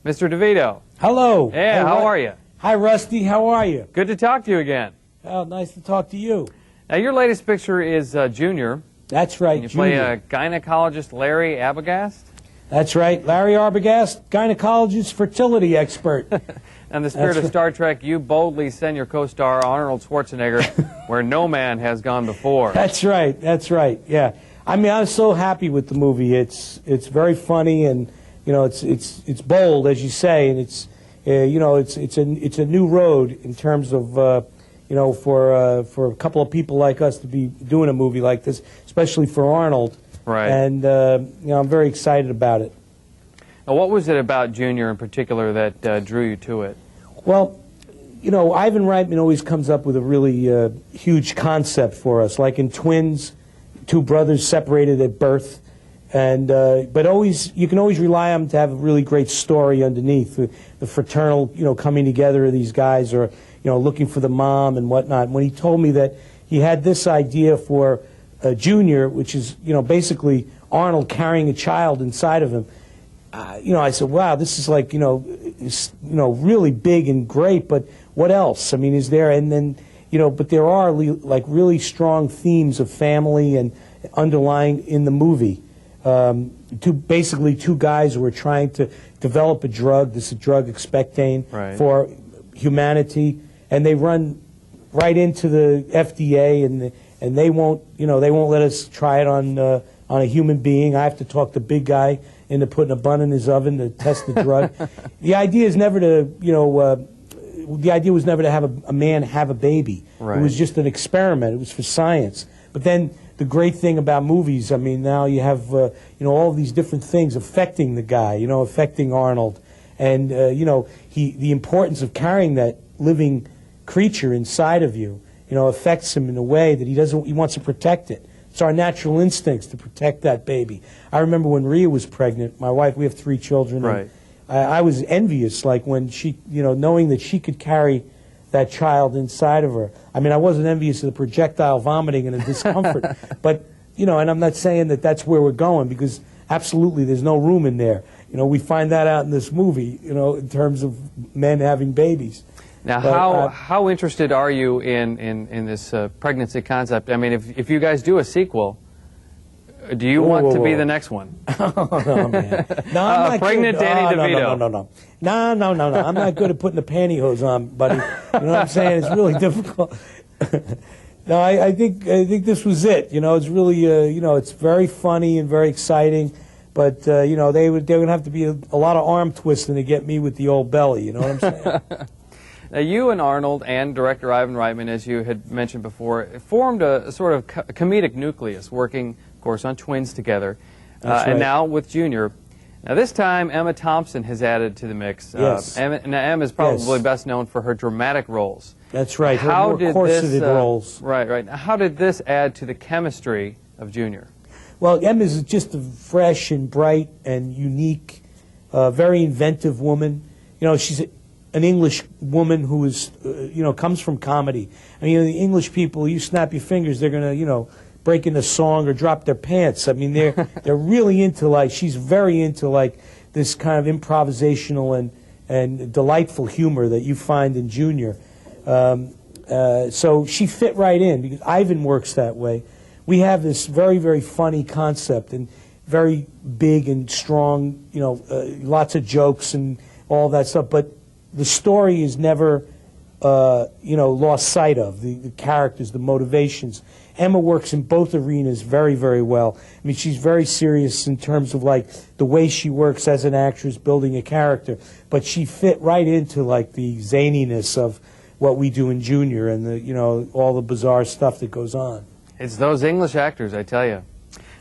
Mr. DeVito. Hello. Yeah, how are you? Hi, Rusty. How are you? Good to talk to you again. Oh, nice to talk to you. Now, your latest picture is Junior. That's right, You Junior. play a gynecologist, Larry Arbogast. That's right, Larry Arbogast, gynecologist, fertility expert. In the spirit of Star Trek, you boldly send your co-star Arnold Schwarzenegger where no man has gone before. That's right. That's right. Yeah. I mean, I was so happy with the movie. It's very funny, and you know, it's bold, as you say, and it's you know, it's a new road in terms of you know, for a couple of people like us to be doing a movie like this, especially for Arnold. Right. And you know, I'm very excited about it. Now, what was it about Junior in particular that drew you to it? Well, you know, Ivan Reitman always comes up with a really huge concept for us, like in Twins, two brothers separated at birth, and but always you can always rely on them to have a really great story underneath, the fraternal, you know, coming together of these guys, or you know, looking for the mom and whatnot. When he told me that he had this idea for Junior, which is, you know, basically Arnold carrying a child inside of him, you know, I said, wow, this is like, you know, really big and great, but what else? I mean, is there? And then, you know, but there are like really strong themes of family and underlying in the movie. Basically two guys who are trying to develop a drug, this is drug expectane, right, for humanity, and they run right into the FDA, and they won't, you know, they won't let us try it on a human being. I have to talk the big guy into putting a bun in his oven to test the drug. The idea is never to, you know, the idea was never to have a man have a baby. Right. It was just an experiment. It was for science. But then the great thing about movies, I mean, now you have, you know, all of these different things affecting the guy, you know, affecting Arnold. And, you know, the importance of carrying that living creature inside of you, you know, affects him in a way that he wants to protect it. It's our natural instincts to protect that baby. I remember when Rhea was pregnant, my wife, we have 3 children. Right. I was envious, like when she, you know, knowing that she could carry that child inside of her. I mean, I wasn't envious of the projectile vomiting and the discomfort, but, you know, and I'm not saying that that's where we're going, because absolutely there's no room in there. You know, we find that out in this movie, you know, in terms of men having babies. Now, But, how interested are you in this pregnancy concept? I mean, if you guys do a sequel, do you want to be the next one? Oh, no, man. No, I'm not pregnant good. Danny DeVito. No. I'm not good at putting the pantyhose on, buddy. You know what I'm saying? It's really difficult. No, I think this was it. You know, it's really, you know, it's very funny and very exciting. But, you know, they're going to have to be a lot of arm twisting to get me with the old belly. You know what I'm saying? Now, you and Arnold and director Ivan Reitman, as you had mentioned before, formed a sort of comedic nucleus, working, of course, on Twins together. That's right. And now with Junior. Now, this time, Emma Thompson has added to the mix. Yes. Emma is probably best known for her dramatic roles. That's right, her more corseted roles. Right. How did this add to the chemistry of Junior? Well, Emma's just a fresh and bright and unique, very inventive woman. You know, she's an English woman who is, you know, comes from comedy. I mean, you know, the English people, you snap your fingers, they're going to, you know, break into song or drop their pants. I mean, they're really into, like, she's very into, like, this kind of improvisational and delightful humor that you find in Junior. So she fit right in, because Ivan works that way. We have this very, very funny concept, and very big and strong, you know, lots of jokes and all that stuff, but the story is never, you know, lost sight of, the characters, the motivations. Emma works in both arenas very, very well. I mean, she's very serious in terms of, like, the way she works as an actress, building a character, but she fit right into, like, the zaniness of what we do in Junior, and the, you know, all the bizarre stuff that goes on. It's those English actors, I tell you.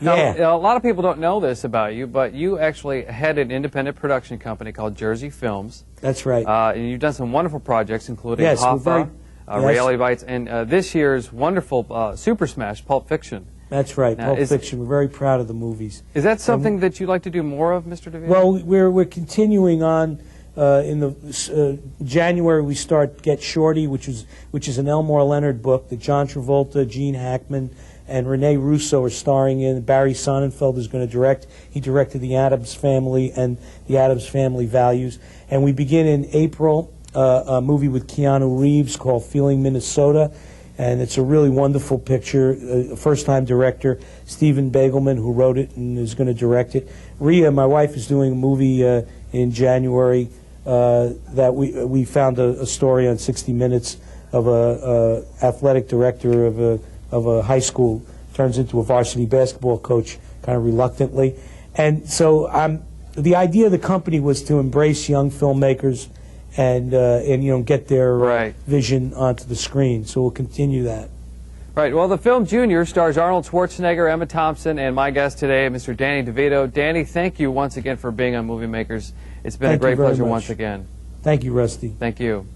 Yeah. Now, a lot of people don't know this about you, but you actually had an independent production company called Jersey Films. That's right. And you've done some wonderful projects, including Yes, Hoffa, yes. Reality Bites, and this year's wonderful Super Smash, Pulp Fiction. That's right, Now, Pulp Fiction. We're very proud of the movies. Is that something that you'd like to do more of, Mr. DeVito? Well, we're continuing on. In the January, we start Get Shorty, which is an Elmore Leonard book that John Travolta, Gene Hackman, and Rene Russo are starring in. Barry Sonnenfeld is going to direct. He directed The Addams Family and The Addams Family Values. And we begin in April a movie with Keanu Reeves called Feeling Minnesota. And it's a really wonderful picture. First-time director, Stephen Bagelman, who wrote it and is going to direct it. Rhea, my wife, is doing a movie in January that we found a story on 60 Minutes of a athletic director of a high school turns into a varsity basketball coach kind of reluctantly. And so the idea of the company was to embrace young filmmakers and you know, get their vision onto the screen. So we'll continue that. Right. Well, the film Junior stars Arnold Schwarzenegger, Emma Thompson, and my guest today, Mr. Danny DeVito. Danny, thank you once again for being on Movie Makers. It's been a great pleasure once again. Thank you, Rusty. Thank you.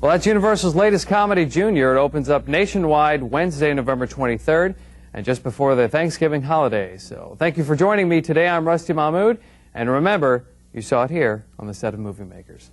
Well, that's Universal's latest comedy, Junior. It opens up nationwide Wednesday, November 23rd, and just before the Thanksgiving holidays. So thank you for joining me today. I'm Rusty Mahmoud, and remember, you saw it here on the set of Movie Makers.